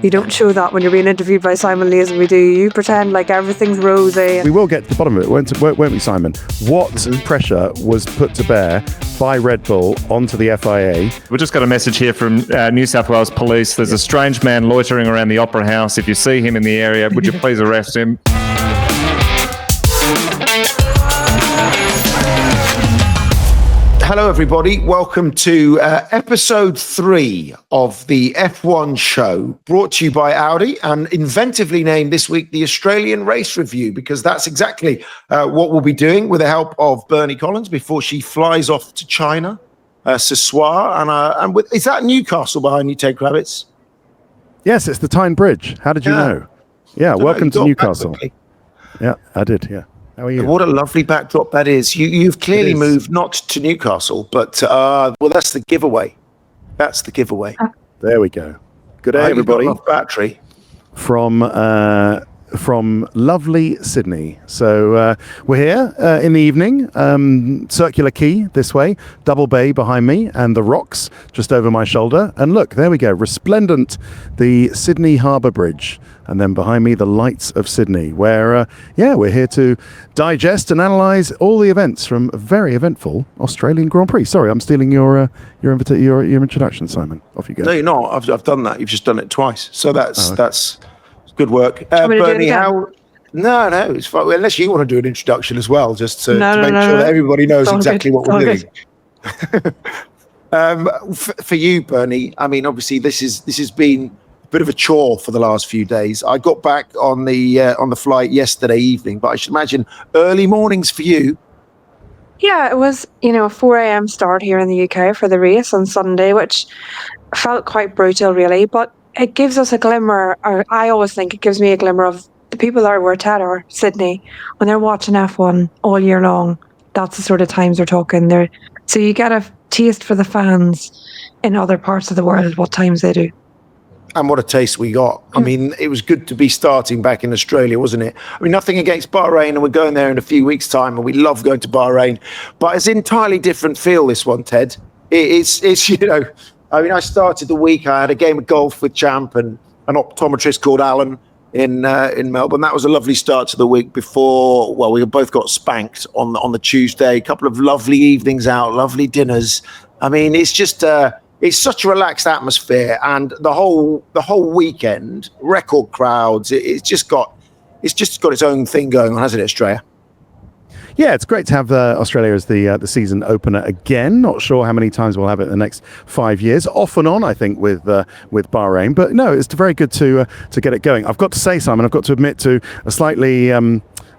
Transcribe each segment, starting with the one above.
You don't show that when you're being interviewed by Simon Lazenby, do you? You pretend like everything's rosy. We will get to the bottom of it, won't we, Simon? What pressure was put to bear by Red Bull onto the FIA? We just got a message here from New South Wales Police. There's a strange man loitering around the Opera House. If you see him in the area, would you please arrest him? Hello, everybody. Welcome to episode 3 of the F1 show, brought to you by Audi and inventively named this week the Australian Race Review, because that's exactly what we'll be doing with the help of Bernie Collins before she flies off to China, ce soir. And is that Newcastle behind you, Ted Kravitz? Yes, it's the Tyne Bridge. How did you know? Yeah, welcome to Newcastle. Yeah, I did, yeah. How are you? What a lovely backdrop that is. You've clearly moved not to Newcastle, but well, that's the giveaway. That's the giveaway. There we go. Good day, everybody. Enough battery from lovely Sydney. So we're here in the evening. Circular Quay this way, Double Bay behind me, and the rocks just over my shoulder. And look, there we go, resplendent, the Sydney Harbour Bridge. And then behind me, the lights of Sydney, where, we're here to digest and analyse all the events from a very eventful Australian Grand Prix. Sorry, I'm stealing your introduction, Simon. Off you go. No, you're not. I've done that. You've just done it twice. So that's good work. Bernie, how... No, it's fine. Well, unless you want to do an introduction as well, just to make sure that everybody knows exactly what we're doing. For you, Bernie, I mean, obviously, this has been bit of a chore for the last few days. I got back on the flight yesterday evening, but I should imagine early mornings for you. Yeah, it was, a 4 a.m. start here in the UK for the race on Sunday, which felt quite brutal, really. But it gives us a glimmer, or I always think it gives me a glimmer of the people that were at or Sydney when they're watching F1 all year long. That's the sort of times we're talking there. So you get a taste for the fans in other parts of the world, what times they do. And what a taste we got. I mean, it was good to be starting back in Australia, wasn't it? I mean, nothing against Bahrain, and we're going there in a few weeks' time, and we love going to Bahrain. But it's an entirely different feel, this one, Ted. It's I mean, I started the week, I had a game of golf with Champ and an optometrist called Alan in Melbourne. That was a lovely start to the week before, well, we both got spanked on the Tuesday. A couple of lovely evenings out, lovely dinners. I mean, it's just... it's such a relaxed atmosphere, and the whole weekend, record crowds. It's just got its own thing going on, hasn't it, Australia? Yeah, it's great to have Australia as the season opener again. Not sure how many times we'll have it in the next 5 years, off and on, I think, with Bahrain. But no, it's very good to get it going. I've got to say, Simon, I've got to admit to a slightly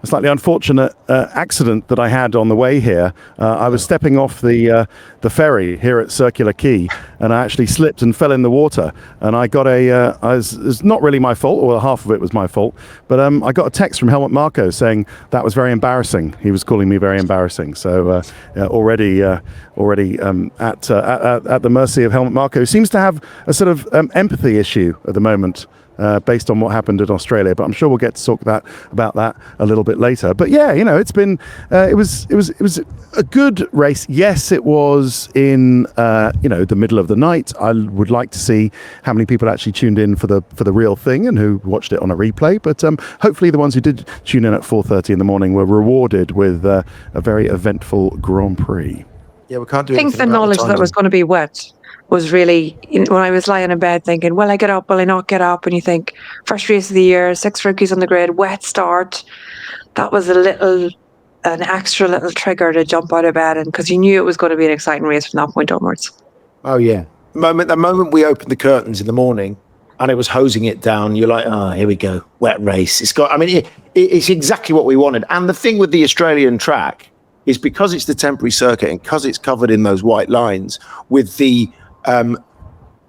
unfortunate accident that I had on the way here. I was stepping off the ferry here at Circular Quay, and I actually slipped and fell in the water. And I got it's not really my fault, or half of it was my fault, but I got a text from Helmut Marko saying that was very embarrassing. He was calling me very embarrassing. So already at the mercy of Helmut Marko, who seems to have a sort of empathy issue at the moment. Based on what happened in Australia, but I'm sure we'll get to talk about that a little bit later. But yeah, it's been it was a good race. Yes, it was in the middle of the night. I would like to see how many people actually tuned in for the real thing and who watched it on a replay. But hopefully the ones who did tune in at 4:30 in the morning were rewarded with a very eventful Grand Prix. Yeah, we can't do. I think the knowledge that was going to be wet was really, when I was lying in bed thinking, will I get up, will I not get up? And you think, first race of the year, 6 rookies on the grid, wet start. That was an extra little trigger to jump out of bed, and because you knew it was going to be an exciting race from that point onwards. Oh yeah, the moment we opened the curtains in the morning and it was hosing it down, you're like, oh, here we go, wet race. It's exactly what we wanted. And the thing with the Australian track is because it's the temporary circuit and because it's covered in those white lines with the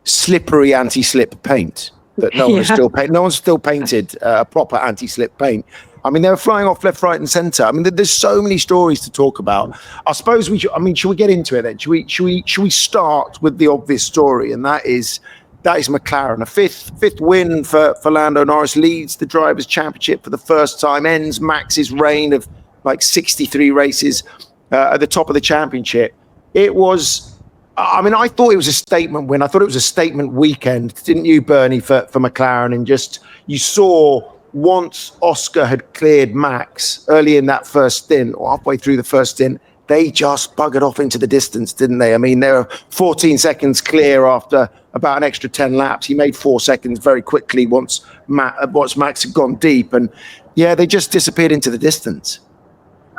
slippery anti-slip paint that no one's still painted proper anti-slip paint. I mean, they were flying off left, right, and centre. I mean, there's so many stories to talk about. I suppose should we get into it then? Should we start with the obvious story, and that is McLaren, a fifth win for Lando Norris, leads the Drivers' Championship for the first time, ends Max's reign of like 63 races at the top of the championship. It was I mean, I thought it was a statement win. I thought it was a statement weekend, didn't you, Bernie, for McLaren? And just, you saw once Oscar had cleared Max early in that first stint, or halfway through the first stint, they just buggered off into the distance, didn't they? I mean, they were 14 seconds clear after about an extra 10 laps. He made 4 seconds very quickly once Max had gone deep. And yeah, they just disappeared into the distance.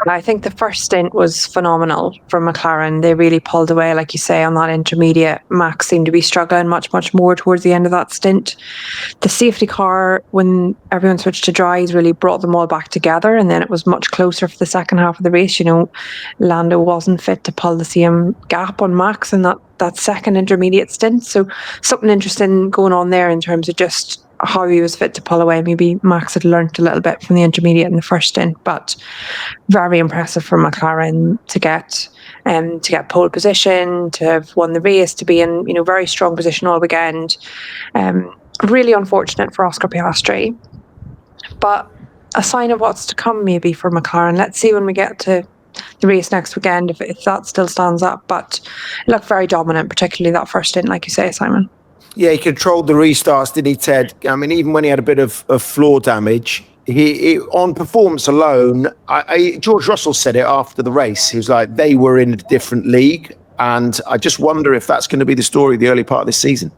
I think the first stint was phenomenal for McLaren. They really pulled away, like you say, on that intermediate. Max seemed to be struggling much more towards the end of that stint. The safety car, when everyone switched to dries, really brought them all back together, and then it was much closer for the second half of the race. You know, Lando wasn't fit to pull the same gap on Max in that second intermediate stint. So something interesting going on there in terms of just how he was fit to pull away. Maybe Max had learnt a little bit from the intermediate in the first stint, but very impressive for McLaren to get pole position, to have won the race, to be in very strong position all weekend. Really unfortunate for Oscar Piastri, but a sign of what's to come maybe for McLaren. Let's see when we get to the race next weekend if that still stands up. But it looked very dominant, particularly that first stint, like you say, Simon. Yeah, he controlled the restarts, didn't he, Ted? I mean, even when he had a bit of floor damage, he on performance alone, George Russell said it after the race. He was like, they were in a different league. And I just wonder if that's going to be the story the early part of this season.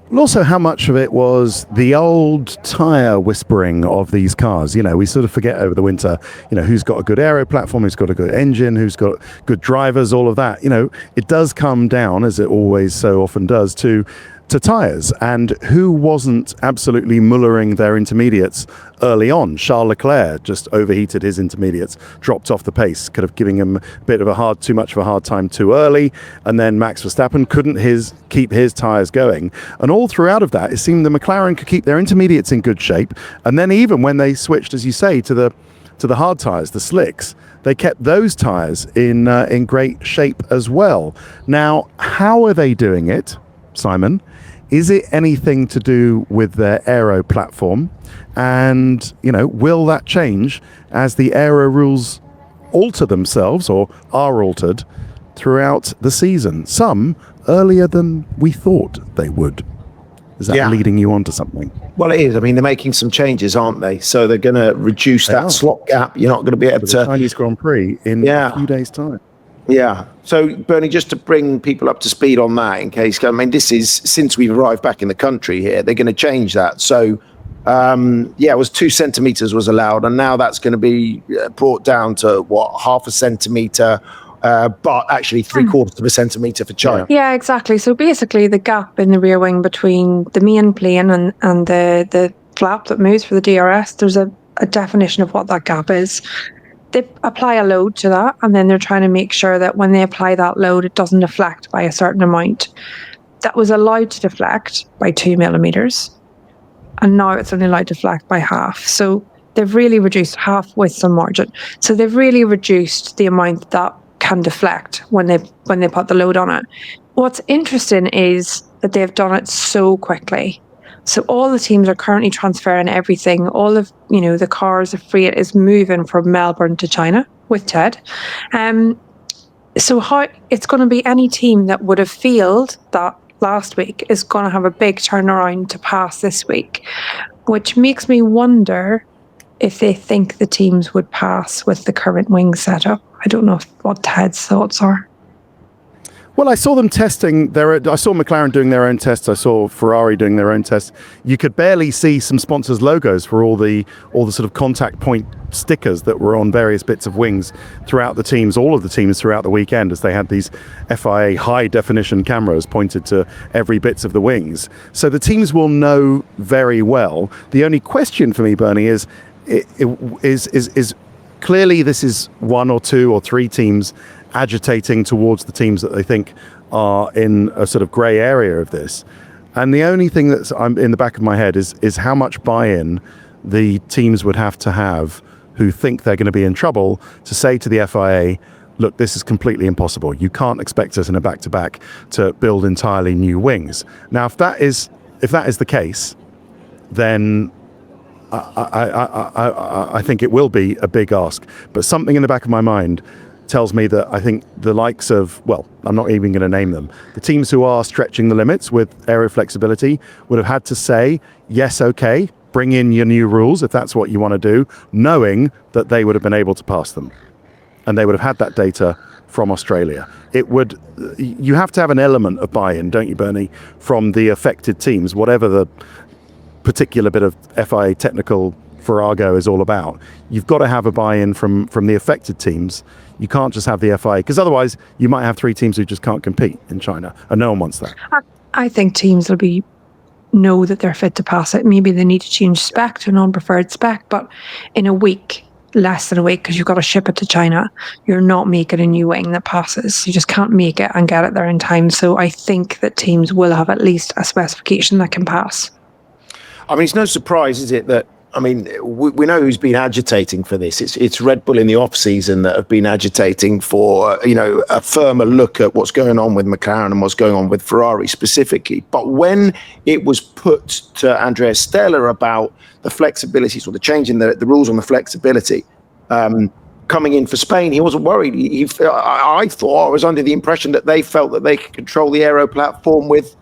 And also how much of it was the old tyre whispering of these cars. You know, we sort of forget over the winter, who's got a good aero platform, who's got a good engine, who's got good drivers, all of that. It does come down, as it always so often does, to tyres, and who wasn't absolutely mullering their intermediates early on. Charles Leclerc just overheated his intermediates, dropped off the pace, could have given him a bit of too much of a hard time too early, and then Max Verstappen couldn't keep his tyres going. And all throughout of that, it seemed the McLaren could keep their intermediates in good shape, and then even when they switched, as you say, to the hard tyres, the slicks, they kept those tyres in great shape as well. Now, how are they doing it, Simon? Is it anything to do with their aero platform? And, will that change as the aero rules alter themselves or are altered throughout the season? Some earlier than we thought they would. Is that leading you on to something? Well, it is. I mean, they're making some changes, aren't they? So they're going to reduce that slot gap. You're not going to be able to... The Chinese Grand Prix in a few days' time. Yeah. So, Bernie, just to bring people up to speed on that, in case, this is since we've arrived back in the country here, they're going to change that. So, it was 2 centimeters was allowed, and now that's going to be brought down to half a centimeter, but actually 3/4 of a centimeter for China. Yeah, exactly. So basically, the gap in the rear wing between the main plane and the flap that moves for the DRS, there's a definition of what that gap is. They apply a load to that, and then they're trying to make sure that when they apply that load, it doesn't deflect by a certain amount. That was allowed to deflect by 2 millimeters, and now it's only allowed to deflect by half. So they've really reduced half with some margin. So they've really reduced the amount that can deflect when they put the load on it. What's interesting is that they've done it so quickly. So all the teams are currently transferring everything. All of, the cars, the freight is moving from Melbourne to China with Ted. So how it's going to be any team that would have failed that last week is going to have a big turnaround to pass this week, which makes me wonder if they think the teams would pass with the current wing setup. I don't know what Ted's thoughts are. Well, I saw them testing I saw McLaren doing their own tests. I saw Ferrari doing their own tests. You could barely see some sponsors' logos for all the sort of contact point stickers that were on various bits of wings throughout the teams, all of the teams throughout the weekend, as they had these FIA high definition cameras pointed to every bits of the wings. So the teams will know very well. The only question for me, Bernie, is clearly this is 1 or 2 or 3 teams agitating towards the teams that they think are in a sort of grey area of this. And the only thing that's in the back of my head is how much buy-in the teams would have to have who think they're going to be in trouble to say to the FIA, look, this is completely impossible. You can't expect us in a back-to-back to build entirely new wings. Now, if that is the case, then I think it will be a big ask. But something in the back of my mind tells me that I think the likes of, well, I'm not even going to name them, the teams who are stretching the limits with aero flexibility would have had to say, yes, okay, bring in your new rules if that's what you want to do, knowing that they would have been able to pass them. And they would have had that data from Australia. You have to have an element of buy-in, don't you, Bernie, from the affected teams, whatever the particular bit of FIA technical farrago is all about. You've got to have a buy-in from the affected teams. You can't just have the FIA, because otherwise you might have 3 teams who just can't compete in China, and no one wants that. I think teams will know that they're fit to pass it. Maybe they need to change spec to a non-preferred spec, but in a week, less than a week, because you've got to ship it to China, you're not making a new wing that passes. You just can't make it and get it there in time. So I think that teams will have at least a specification that can pass. I mean, it's no surprise, is it, that we know who's been agitating for this. It's Red Bull in the off season that have been agitating for a firmer look at what's going on with McLaren and what's going on with Ferrari specifically. But when it was put to Andrea Stella about the flexibilities or the change in the rules on the flexibility coming in for Spain, he wasn't worried. I thought, I was under the impression that they felt that they could control the aero platform with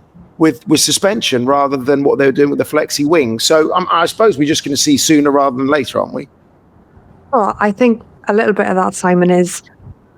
suspension rather than what they were doing with the flexi wing. So I suppose we're just going to see sooner rather than later, aren't we? Well, I think a little bit of that, Simon, is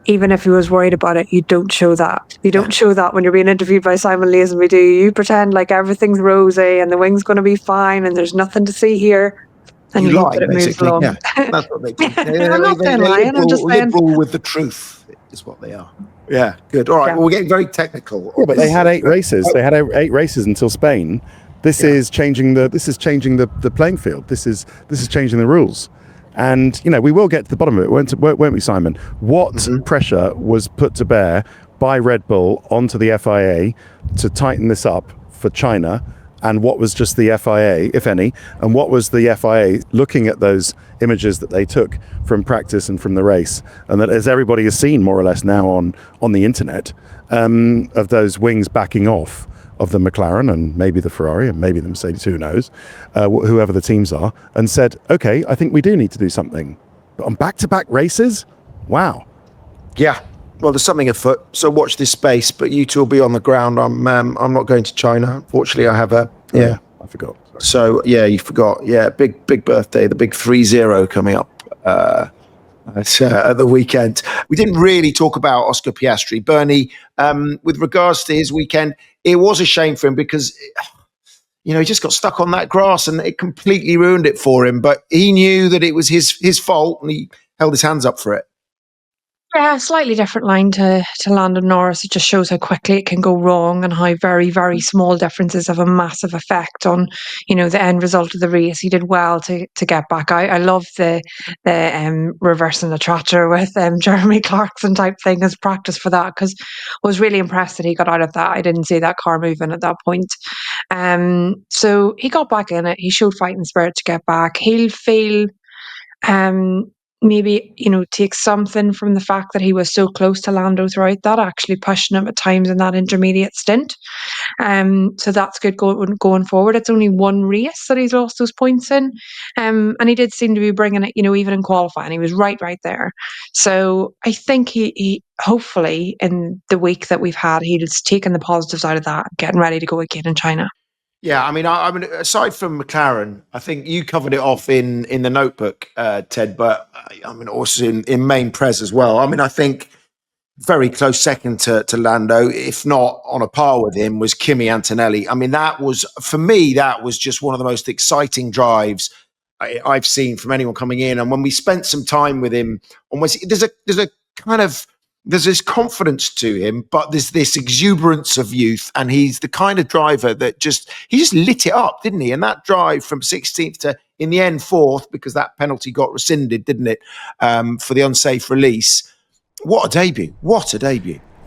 even if he was worried about it, you don't show that. You don't show that when you're being interviewed by Simon Lazenby, do you? You pretend like everything's rosy and the wing's going to be fine and there's nothing to see here. And you hope that it moves along. Yeah, that's what they do. I'm not saying lying, I'm just saying. Liberal with the truth is what they are. Yeah, good. All right, well, we're getting very technical. Yeah, but they had 8 races. They had 8 races until Spain. This is changing the playing field. This is changing the rules. And we will get to the bottom of it, won't we, Simon? What pressure was put to bear by Red Bull onto the FIA to tighten this up for China? And what was just the FIA, if any, and what was the FIA looking at those images that they took from practice and from the race, and that, as everybody has seen more or less now on the internet, of those wings backing off of the McLaren and maybe the Ferrari and maybe the Mercedes, who knows, whoever the teams are, and said, okay, I think we do need to do something. But on back-to-back races? Wow. Yeah. Well, there's something afoot, so watch this space. But you two will be on the ground. I'm not going to China. Unfortunately, I have a I forgot. Sorry. So yeah, you forgot. Yeah, big birthday, the big 3-0 coming up at the weekend. We didn't really talk about Oscar Piastri, Bernie. With regards to his weekend, it was a shame for him because he just got stuck on that grass and it completely ruined it for him. But he knew that it was his fault and he held his hands up for it. Yeah, slightly different line to Lando Norris. It just shows how quickly it can go wrong and how very, very small differences have a massive effect on, the end result of the race. He did well to get back. I love the reversing the tractor with Jeremy Clarkson type thing as practice for that, because I was really impressed that he got out of that. I didn't see that car moving at that point. So he got back in it. He showed fighting spirit to get back. He'll feel maybe, take something from the fact that he was so close to Lando throughout that, actually pushing him at times in that intermediate stint. So that's good going forward. It's only one race that he's lost those points in. And he did seem to be bringing it, even in qualifying. He was right there. So I think he hopefully in the week that we've had, he's taken the positives out of that, getting ready to go again in China. Yeah, I mean, aside from McLaren, I think you covered it off in the notebook, Ted, but also in main press as well. I think very close second to Lando, if not on a par with him, was Kimi Antonelli. That was just one of the most exciting drives I've seen from anyone coming in. And when we spent some time with him, there's this confidence to him, but there's this exuberance of youth, and he's the kind of driver that he just lit it up, didn't he? And that drive from 16th to, in the end, 4th, because that penalty got rescinded, didn't it, for the unsafe release. What a debut.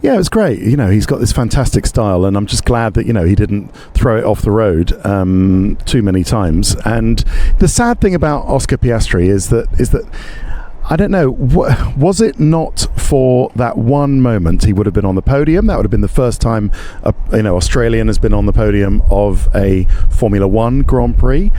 Yeah, it was great. He's got this fantastic style, and I'm just glad that, he didn't throw it off the road too many times. And the sad thing about Oscar Piastri is that I don't know. Was it not for that one moment he would have been on the podium? That would have been the first time Australian has been on the podium of a Formula One Grand Prix,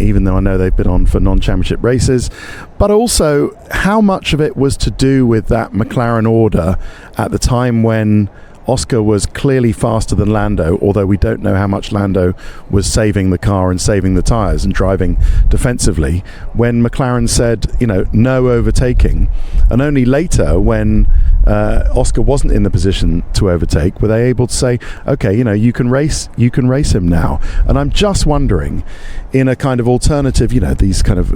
even though I know they've been on for non-championship races. But also, how much of it was to do with that McLaren order at the time when Oscar was clearly faster than Lando, although we don't know how much Lando was saving the car and saving the tyres and driving defensively, when McLaren said, no overtaking. And only later, when Oscar wasn't in the position to overtake, were they able to say, okay, you can race him now. And I'm just wondering, in a kind of alternative, these kind of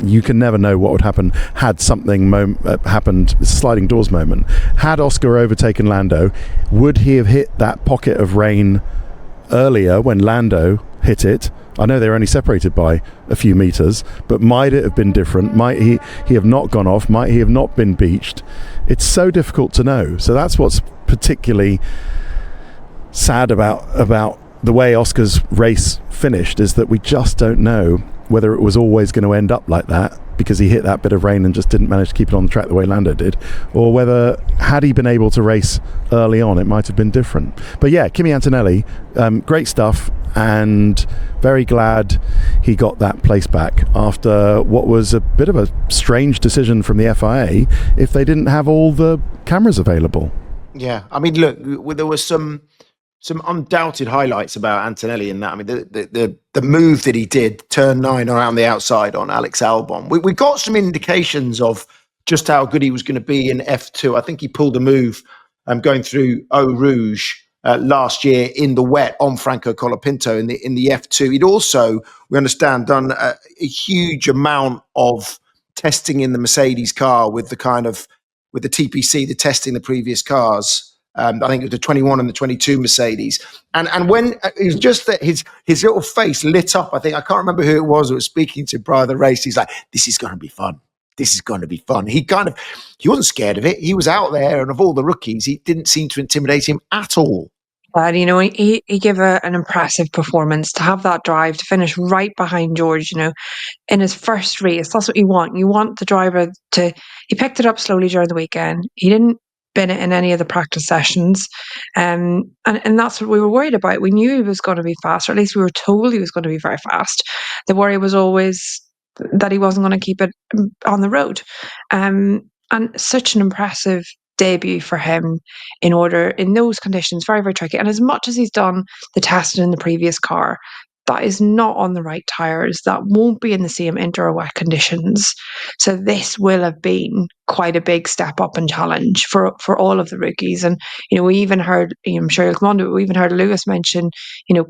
you can never know what would happen had something happened, sliding doors moment. Had Oscar overtaken Lando, would he have hit that pocket of rain earlier when Lando hit it? I know they're only separated by a few meters, but might it have been different? Might he have not gone off? Might he have not been beached? It's so difficult to know. So that's what's particularly sad about the way Oscar's race finished, is that we just don't know whether it was always going to end up like that because he hit that bit of rain and just didn't manage to keep it on the track the way Lando did, or whether had he been able to race early on, it might have been different. But yeah, Kimi Antonelli, great stuff, and very glad he got that place back after what was a bit of a strange decision from the FIA if they didn't have all the cameras available. Yeah, I mean, look, there was some undoubted highlights about Antonelli in that. I mean, the move that he did, turn 9 around the outside on Alex Albon. We got some indications of just how good he was going to be in F2. I think he pulled a move going through Eau Rouge last year in the wet on Franco Colapinto in the F2. He'd also, we understand, done a huge amount of testing in the Mercedes car with the TPC, the testing the previous cars. I think it was the 21 and the 22 Mercedes. And when it was just that his little face lit up, I can't remember who it was speaking to prior to the race. He's like, this is going to be fun. This is going to be fun. He wasn't scared of it. He was out there, and of all the rookies, he didn't seem to intimidate him at all. But, he gave an impressive performance to have that drive, to finish right behind George, in his first race. That's what you want. You want the driver he picked it up slowly during the weekend. He didn't bin it in any of the practice sessions. And that's what we were worried about. We knew he was going to be fast, or at least we were told he was going to be very fast. The worry was always that he wasn't going to keep it on the road. And such an impressive debut for him in those conditions, very, very tricky. And as much as he's done the testing in the previous car, that is not on the right tyres. That won't be in the same indoor or wet conditions. So this will have been quite a big step up and challenge for all of the rookies. And, we even heard, I'm sure you'll come on to it, we even heard Lewis mention,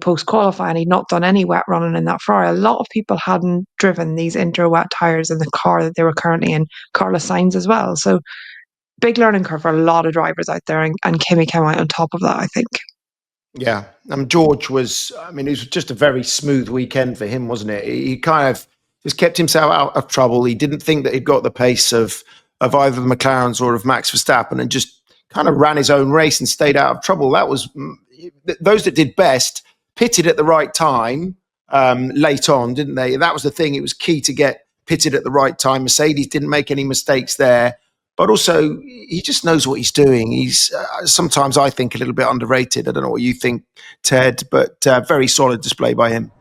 post-qualifying, he'd not done any wet running in that far. A lot of people hadn't driven these indoor wet tyres in the car that they were currently in, Carlos Sainz as well. So big learning curve for a lot of drivers out there, and Kimi came out on top of that, I think. Yeah, George was, it was just a very smooth weekend for him, wasn't it? He kind of just kept himself out of trouble. He didn't think that he'd got the pace of either the McLarens or of Max Verstappen, and just kind of ran his own race and stayed out of trouble. That was, those that did best pitted at the right time late on, didn't they? That was the thing. It was key to get pitted at the right time. Mercedes didn't make any mistakes there. But also, he just knows what he's doing. He's sometimes, I think, a little bit underrated. I don't know what you think, Ted, but very solid display by him.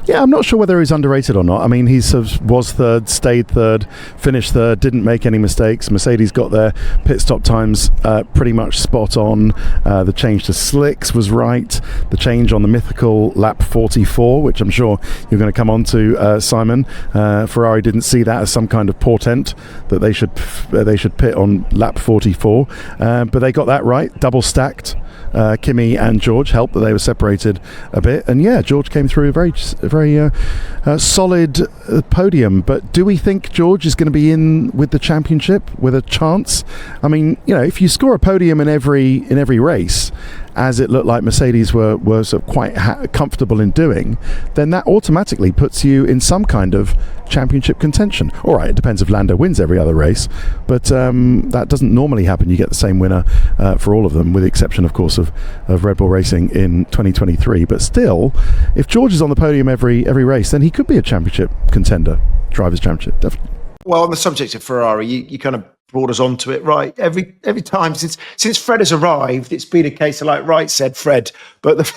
Yeah, I'm not sure whether he's underrated or not. I mean, he sort of was third, stayed third, finished third, didn't make any mistakes. Mercedes got their pit stop times pretty much spot on. The change to slicks was right. The change on the mythical lap 44, which I'm sure you're going to come on to, Simon. Ferrari didn't see that as some kind of portent that they should pit on lap 44, but they got that right. Double stacked. Kimi and George helped that they were separated a bit, and yeah, George came through a very solid podium. But do we think George is going to be in with the championship with a chance? I mean, if you score a podium in every race, as it looked like Mercedes were sort of quite comfortable in doing, then that automatically puts you in some kind of championship contention. All right, it depends if Lando wins every other race, but that doesn't normally happen. You get the same winner for all of them, with the exception, of course, of Red Bull Racing in 2023. But still, if George is on the podium every race, then he could be a championship contender, drivers' championship, definitely. Well, on the subject of Ferrari, you kind of brought us onto it, right? Every time since Fred has arrived, it's been a case of like, right, said Fred, but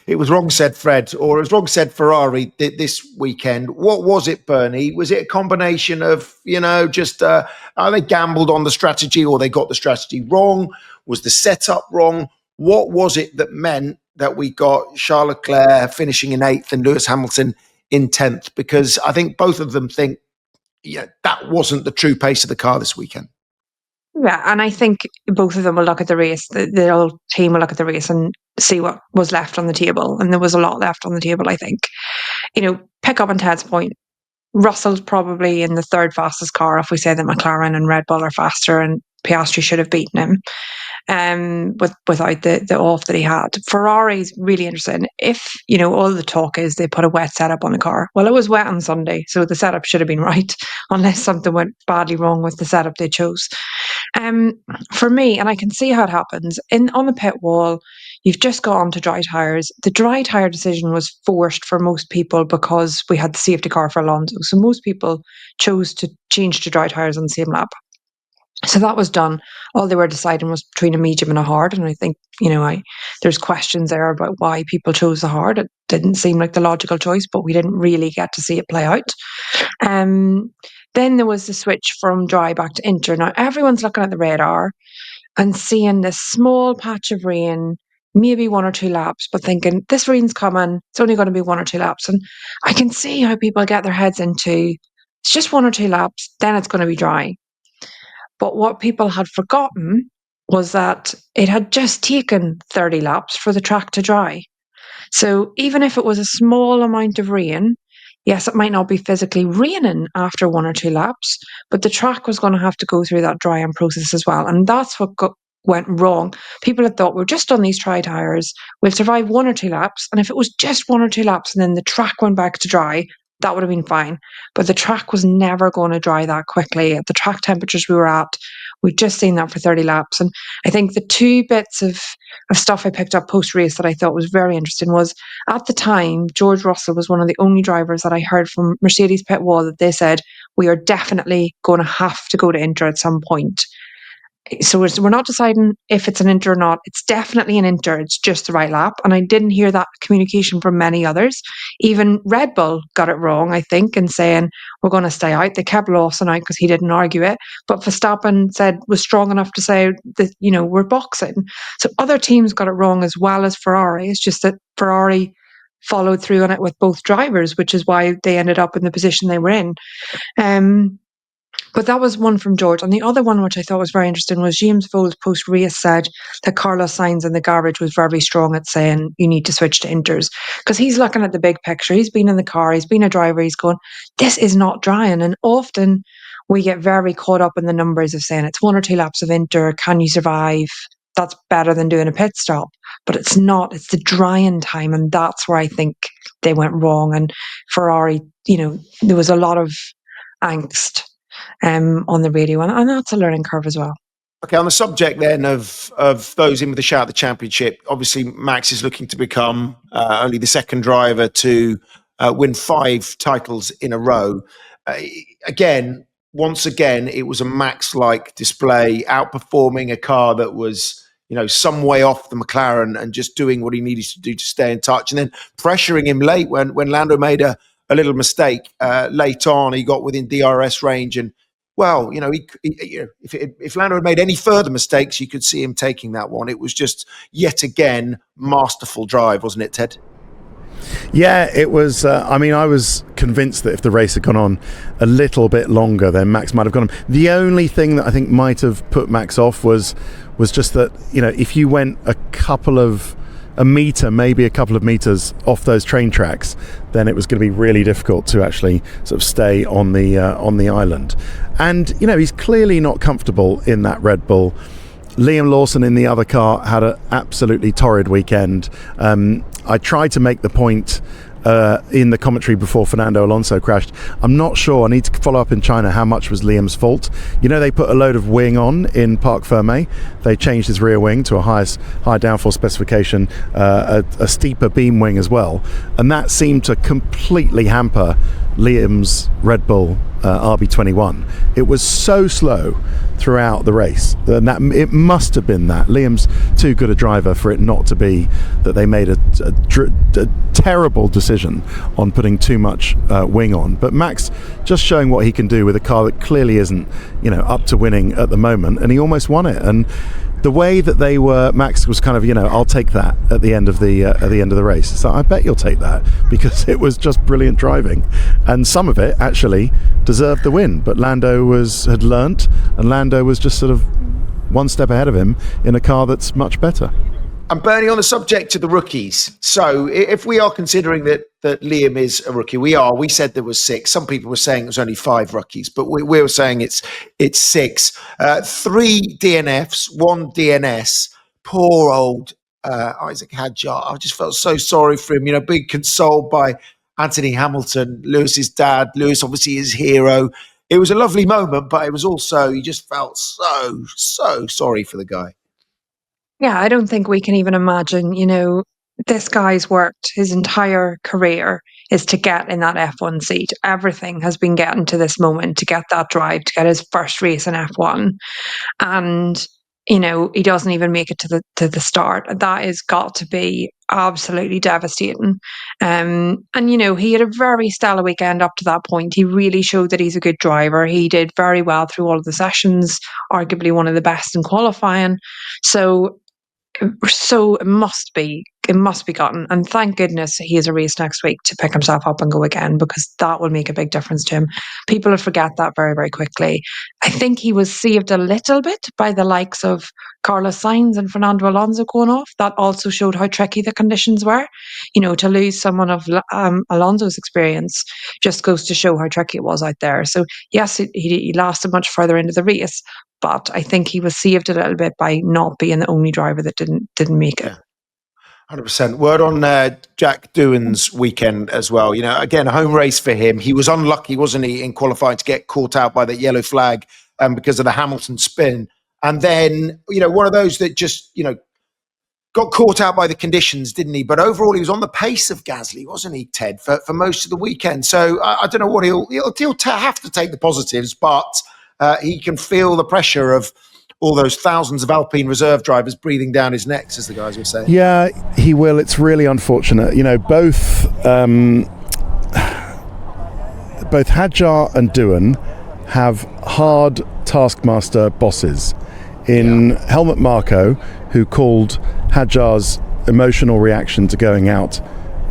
it was wrong, said Fred, or it was wrong, said Ferrari this weekend. What was it, Bernie? Was it a combination of, just they gambled on the strategy, or they got the strategy wrong? Was the setup wrong? What was it that meant that we got Charles Leclerc finishing in 8th and Lewis Hamilton in 10th? Because I think both of them think, that wasn't the true pace of the car this weekend. Yeah, and I think both of them will look at the race, the whole team will look at the race and see what was left on the table. And there was a lot left on the table, I think. Pick up on Ted's point. Russell's probably in the third fastest car if we say that McLaren and Red Bull are faster, and Piastri should have beaten him without the off that he had. Ferrari's really interesting. If, all the talk is they put a wet setup on the car. Well, it was wet on Sunday, so the setup should have been right, unless something went badly wrong with the setup they chose. For me, and I can see how it happens, on the pit wall, you've just got on to dry tyres. The dry tyre decision was forced for most people because we had the safety car for Alonso. So most people chose to change to dry tyres on the same lap. So that was done. All they were deciding was between a medium and a hard. And I think, there's questions there about why people chose the hard. It didn't seem like the logical choice, but we didn't really get to see it play out. Then there was the switch from dry back to inter. Now everyone's looking at the radar and seeing this small patch of rain, maybe 1 or 2 laps, but thinking this rain's coming, it's only going to be 1 or 2 laps. And I can see how people get their heads into, it's just 1 or 2 laps, then it's going to be dry. But what people had forgotten was that it had just taken 30 laps for the track to dry. So even if it was a small amount of rain, yes, it might not be physically raining after 1 or 2 laps, but the track was going to have to go through that drying process as well. And that's what went wrong. People had thought, we're just on these dry tyres, we'll survive 1 or 2 laps. And if it was just 1 or 2 laps and then the track went back to dry, that would have been fine. But the track was never going to dry that quickly. At the track temperatures we were at, we'd just seen that for 30 laps. And I think the 2 bits of stuff I picked up post-race that I thought was very interesting was, at the time, George Russell was one of the only drivers that I heard from Mercedes pit wall that they said, we are definitely going to have to go to Inter at some point. So we're not deciding if it's an Inter or not. It's definitely an Inter. It's just the right lap. And I didn't hear that communication from many others. Even Red Bull got it wrong, I think, in saying we're going to stay out. They kept Lawson out because he didn't argue it. But Verstappen was strong enough to say that, we're boxing. So other teams got it wrong as well as Ferrari. It's just that Ferrari followed through on it with both drivers, which is why they ended up in the position they were in. But that was one from George. And the other one, which I thought was very interesting, was James Vowles post-race said that Carlos Sainz in the garage was very strong at saying you need to switch to Inters. Because he's looking at the big picture. He's been in the car. He's been a driver. He's going, this is not drying. And often we get very caught up in the numbers of saying it's 1 or 2 laps of Inter. Can you survive? That's better than doing a pit stop. But it's not. It's the drying time. And that's where I think they went wrong. And Ferrari, there was a lot of angst on the radio, and that's a learning curve as well. Okay, on the subject then of those in with a shout at the championship, obviously Max is looking to become only the second driver to win 5 titles in a row. Once again, it was a Max-like display, outperforming a car that was, some way off the McLaren and just doing what he needed to do to stay in touch, and then pressuring him late when Lando made a little mistake late on. He got within DRS range, and if Lando had made any further mistakes, you could see him taking that one. It was just yet again masterful drive, wasn't it, Ted? Yeah, it was. I was convinced that if the race had gone on a little bit longer, then Max might have gone on. The only thing that I think might have put Max off was just that, if you went a meter, maybe a couple of meters off those train tracks, then it was going to be really difficult to actually sort of stay on the island. And he's clearly not comfortable in that Red Bull. Liam Lawson in the other car had an absolutely torrid weekend. I tried to make the point in the commentary before Fernando Alonso crashed. I'm not sure. I need to follow up in China how much was Liam's fault. They put a load of wing on in Parc Fermé. They changed his rear wing to a high downforce specification, a steeper beam wing as well, and that seemed to completely hamper Liam's Red Bull RB21. It was so slow throughout the race, and that it must have been that Liam's too good a driver for it not to be that they made a terrible decision on putting too much wing on. But Max just showing what he can do with a car that clearly isn't up to winning at the moment, and he almost won it. And the way that they were, Max was kind of, I'll take that at the end of the race. So I bet you'll take that, because it was just brilliant driving, and some of it actually deserved the win. But Lando had learnt, and Lando was just sort of one step ahead of him in a car that's much better. And Bernie, on the subject of the rookies, so if we are considering that Liam is a rookie, we said there was 6. Some people were saying it was only 5 rookies, but we were saying it's 6. 3 DNFs, 1 DNS. Poor old Isaac Hadjar. I just felt so sorry for him. Being consoled by Anthony Hamilton, Lewis's dad. Lewis, obviously, his hero. It was a lovely moment, but it was also, you just felt so sorry for the guy. Yeah, I don't think we can even imagine, this guy's worked his entire career is to get in that F1 seat. Everything has been getting to this moment to get that drive, to get his first race in F1. And, he doesn't even make it to the start. That has got to be absolutely devastating. And, he had a very stellar weekend up to that point. He really showed that he's a good driver. He did very well through all of the sessions, arguably one of the best in qualifying. So it must be gotten, and thank goodness he has a race next week to pick himself up and go again, because that will make a big difference to him. People will forget that very, very quickly. I think he was saved a little bit by the likes of Carlos Sainz and Fernando Alonso going off. That also showed how tricky the conditions were. To lose someone of Alonso's experience just goes to show how tricky it was out there. So yes, he lasted much further into the race, but I think he was saved a little bit by not being the only driver that didn't make it. Yeah. 100%. Word on Jack Doohan's weekend as well. Again, a home race for him. He was unlucky, wasn't he, in qualifying to get caught out by that yellow flag because of the Hamilton spin. And then, one of those that just, got caught out by the conditions, didn't he? But overall, he was on the pace of Gasly, wasn't he, Ted, for most of the weekend. So I don't know what he'll have to take the positives, but he can feel the pressure of all those thousands of Alpine reserve drivers breathing down his neck, as the guys were saying. Yeah, he will. It's really unfortunate. Both Hadjar and Doohan have hard taskmaster bosses. In Helmut Marko, who called Hadjar's emotional reaction to going out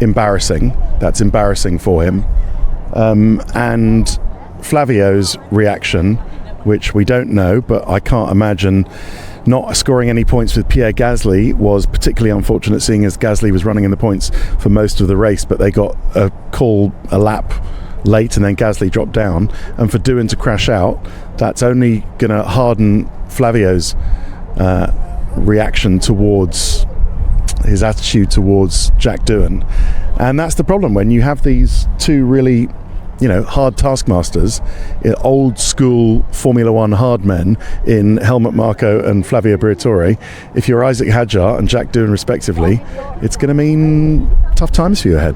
embarrassing. That's embarrassing for him. And Flavio's reaction, which we don't know, but I can't imagine not scoring any points with Pierre Gasly, was particularly unfortunate, seeing as Gasly was running in the points for most of the race, but they got a call a lap late and then Gasly dropped down. And for Doohan to crash out, that's only going to harden Flavio's reaction towards his attitude towards Jack Doohan. And that's the problem when you have these two really hard taskmasters, old school Formula One hard men in Helmut Marko and Flavio Briatore. If you're Isaac Hadjar and Jack Doohan respectively, it's going to mean tough times for you ahead.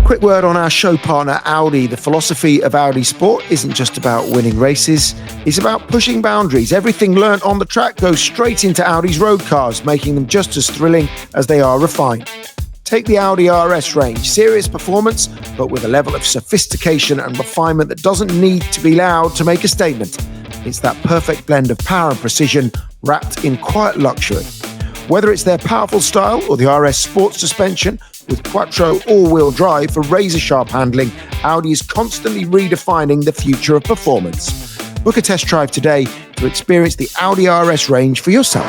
Quick word on our show partner Audi. The philosophy of Audi Sport isn't just about winning races, it's about pushing boundaries. Everything learnt on the track goes straight into Audi's road cars, making them just as thrilling as they are refined. Take the Audi RS range, serious performance, but with a level of sophistication and refinement that doesn't need to be loud to make a statement. It's that perfect blend of power and precision wrapped in quiet luxury. Whether it's their powerful style or the RS Sports suspension with Quattro all-wheel drive for razor-sharp handling, Audi is constantly redefining the future of performance. Book a test drive today to experience the Audi RS range for yourself.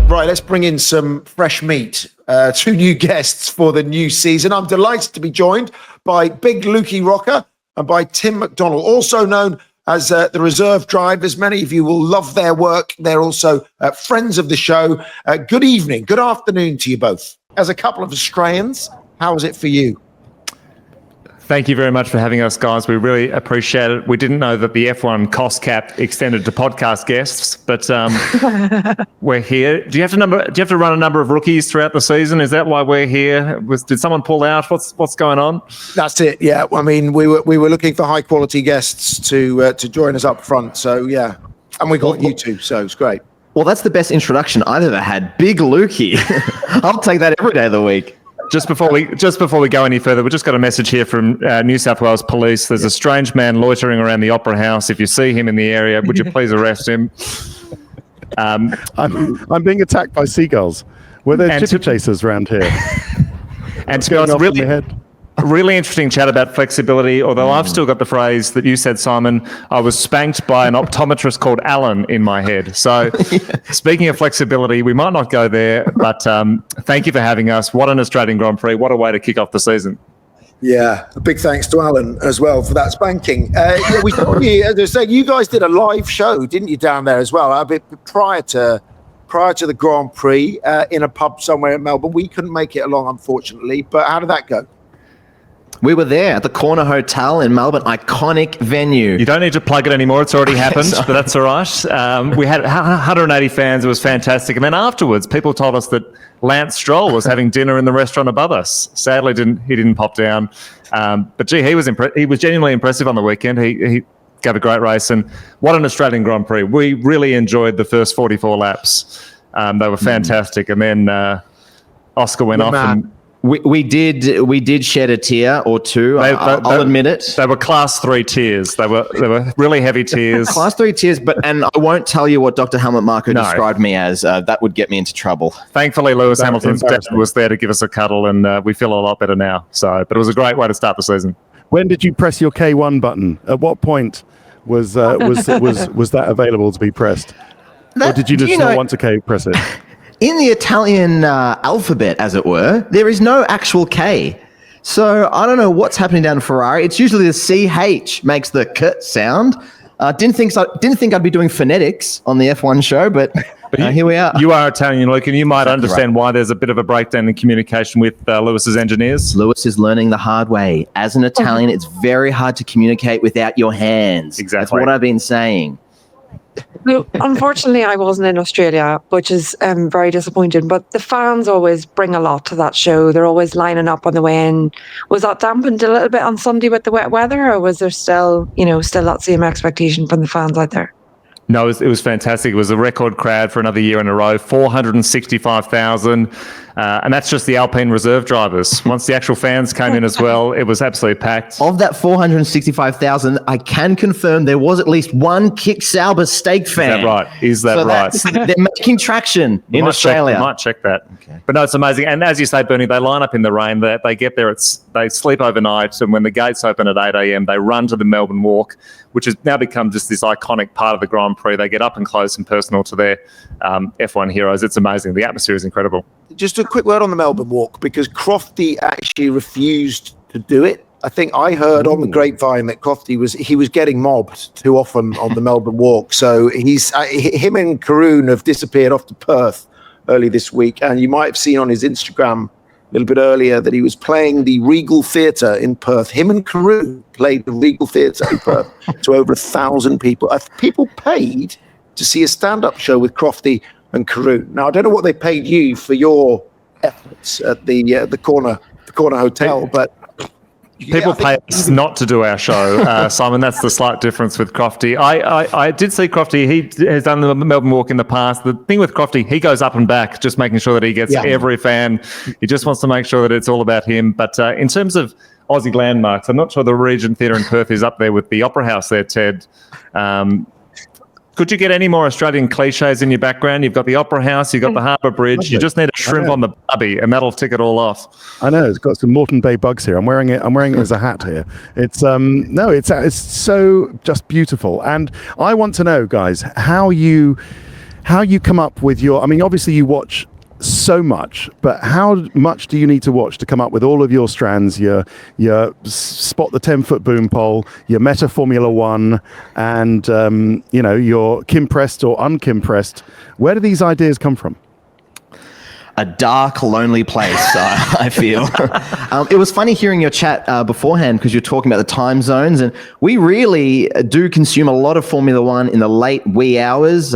Right, let's bring in some fresh meat. 2 new guests for the new season. I'm delighted to be joined by Big Lukey Rocker and by Tim McDonald, also known as the reserve drivers. Many of you will love their work. They're also friends of the show. Good evening, good afternoon to you both. As a couple of Australians, how was it for you? Thank you very much for having us, guys. We really appreciate it. We didn't know that the F1 cost cap extended to podcast guests, but we're here. Do you have to run a number of rookies throughout the season? Is that why we're here? Did someone pull out? What's going on? That's it. Yeah. I mean, we were looking for high quality guests to join us up front. So yeah, and we got you two. So it's great. Well, that's the best introduction I've ever had. Big Lukey. I'll take that every day of the week. Just before we go any further, we just got a message here from New South Wales Police. There's a strange man loitering around the Opera House. If you see him in the area, would you please arrest him? I'm being attacked by seagulls. Were there chippy chasers around here? And to be honest, really interesting chat about flexibility, although I've still got the phrase that you said, Simon, I was spanked by an optometrist called Alan in my head. So speaking of flexibility, we might not go there, but thank you for having us. What an Australian Grand Prix. What a way to kick off the season. Yeah, a big thanks to Alan as well for that spanking. We saw you, as I said, you guys did a live show, didn't you, down there as well? A bit prior to the Grand Prix in a pub somewhere in Melbourne. We couldn't make it along, unfortunately, but how did that go? We were there at the Corner Hotel in Melbourne, iconic venue. You don't need to plug it anymore. It's already happened, but that's all right. We had 180 fans. It was fantastic. And then afterwards, people told us that Lance Stroll was having dinner in the restaurant above us. Sadly, he didn't pop down. But gee, he was genuinely impressive on the weekend. He gave a great race. And what an Australian Grand Prix. We really enjoyed the first 44 laps. They were fantastic. And then Oscar went off and... We did shed a tear or two. I'll admit it. They were class 3 tears. They were really heavy tears. Class 3 tears, and I won't tell you what Dr. Helmut Marko described me as. That would get me into trouble. Thankfully, Lewis Hamilton's dad was there to give us a cuddle, and we feel a lot better now. But it was a great way to start the season. When did you press your K1 button? At what point was that available to be pressed? Or did you just not want to press it? In the Italian alphabet, as it were, there is no actual K. So I don't know what's happening down in Ferrari. It's usually the CH makes the K sound. Didn't think I'd be doing phonetics on the F1 show, but here we are. You are Italian, Luke, and you might understand why there's a bit of a breakdown in communication with Lewis's engineers. Lewis is learning the hard way. As an Italian, it's very hard to communicate without your hands. Exactly. That's what I've been saying. Well, unfortunately, I wasn't in Australia, which is very disappointing. But the fans always bring a lot to that show. They're always lining up on the way in. Was that dampened a little bit on Sunday with the wet weather, or was there still that same expectation from the fans out there? No, it was fantastic. It was a record crowd for another year in a row, 465,000. And that's just the Alpine reserve drivers. Once the actual fans came in as well, it was absolutely packed. Of that 465,000, I can confirm there was at least one Kick Sauber steak fan. Is that right? They're making traction in Australia. I might check that. Okay. But no, it's amazing. And as you say, Bernie, they line up in the rain. They get there, they sleep overnight. And when the gates open at 8 a.m., they run to the Melbourne Walk, which has now become just this iconic part of the Grand Prix. They get up and close and personal to their F1 heroes. It's amazing. The atmosphere is incredible. Just a quick word on the Melbourne Walk, because Crofty actually refused to do it. I think I heard on the grapevine that Crofty was getting mobbed too often on the Melbourne Walk. So him and Karoon have disappeared off to Perth early this week. And you might have seen on his Instagram a little bit earlier that he was playing the Regal Theatre in Perth. Him and Karoon played the Regal Theatre in Perth to over 1,000 people. People paid to see a stand-up show with Crofty and Karoon. Now, I don't know what they paid you for your efforts at the corner hotel, but people pay us not to do our show, Simon. That's the slight difference with Crofty. I did see Crofty. He has done the Melbourne Walk in the past. The thing with Crofty, he goes up and back, just making sure that he gets every fan. He just wants to make sure that it's all about him. But in terms of Aussie landmarks, I'm not sure the Regent Theatre in Perth is up there with the Opera House there, Ted. Could you get any more Australian cliches in your background? You've got the Opera House, you've got the Harbour Bridge. You just need a shrimp on the barbie, and that'll tick it all off. I know it's got some Moreton Bay bugs here. I'm wearing it as a hat here. It's it's so just beautiful. And I want to know, guys, how you come up with your. I mean, obviously you watch so much, but how much do you need to watch to come up with all of your strands, your spot the 10-foot boom pole, your meta Formula One, and your Kimpressed or unkimpressed? Where do these ideas come from? A dark, lonely place, I feel. It was funny hearing your chat beforehand because you're talking about the time zones, and we really do consume a lot of Formula One in the late wee hours.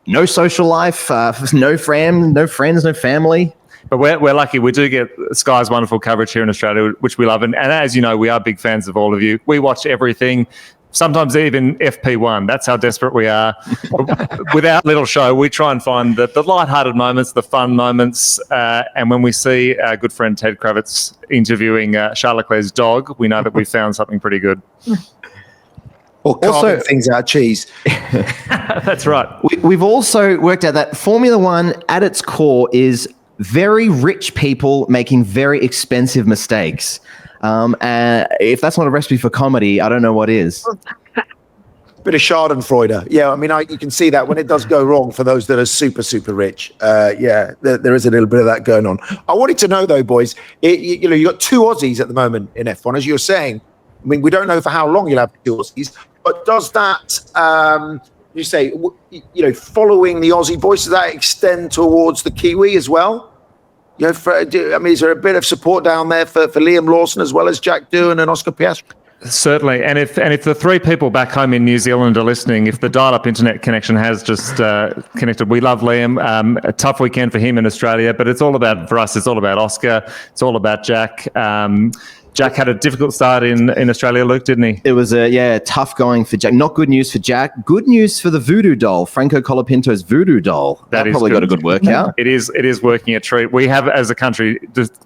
No social life, no friends, no family. But we're lucky. We do get Sky's wonderful coverage here in Australia, which we love. And as you know, we are big fans of all of you. We watch everything. Sometimes even FP1. That's how desperate we are. With our little show, we try and find the lighthearted moments, the fun moments. And when we see our good friend Ted Kravitz interviewing Charles Leclerc's dog, we know that we found something pretty good. Or carving things out of cheese. That's right. We've also worked out that Formula One, at its core, is very rich people making very expensive mistakes. If that's not a recipe for comedy, I don't know what is. Bit of Schadenfreude. Yeah, I mean, you can see that when it does go wrong for those that are super, super rich. There is a little bit of that going on. I wanted to know, though, boys, you got two Aussies at the moment in F1, as you were saying. I mean, we don't know for how long you'll have two Aussies, but does that, following the Aussie boys, does that extend towards the Kiwi as well? Is there a bit of support down there for Liam Lawson as well as Jack Doohan and Oscar Piastri? Certainly, and if the three people back home in New Zealand are listening, if the dial-up internet connection has just connected, we love Liam. A tough weekend for him in Australia, but it's all about, for us, it's all about Oscar. It's all about Jack. Jack had a difficult start in Australia, Luke, didn't he? It was tough going for Jack. Not good news for Jack. Good news for the voodoo doll, Franco Colapinto's voodoo doll. That probably got a good workout. It is working a treat. We have, as a country,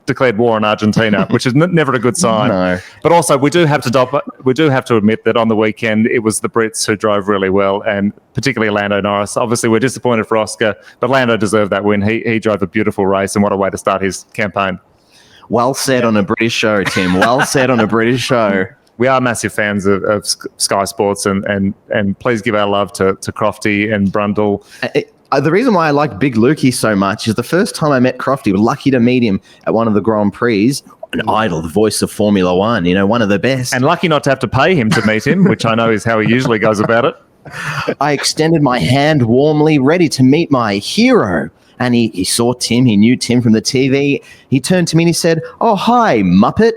declared war on Argentina, which is never a good sign. No. But also, we do have to admit that on the weekend, it was the Brits who drove really well, and particularly Lando Norris. Obviously, we're disappointed for Oscar, but Lando deserved that win. He drove a beautiful race, and what a way to start his campaign. Well said on a British show, Tim. Well said on a British show. We are massive fans of Sky Sports, and please give our love to Crofty and Brundle. The reason why I like Big Lukey so much is the first time I met Crofty, was lucky to meet him at one of the Grand Prix. An idol, the voice of Formula One, one of the best. And lucky not to have to pay him to meet him, which I know is how he usually goes about it. I extended my hand warmly, ready to meet my hero. And he saw Tim. He knew Tim from the TV. He turned to me and he said, "Oh, hi, Muppet."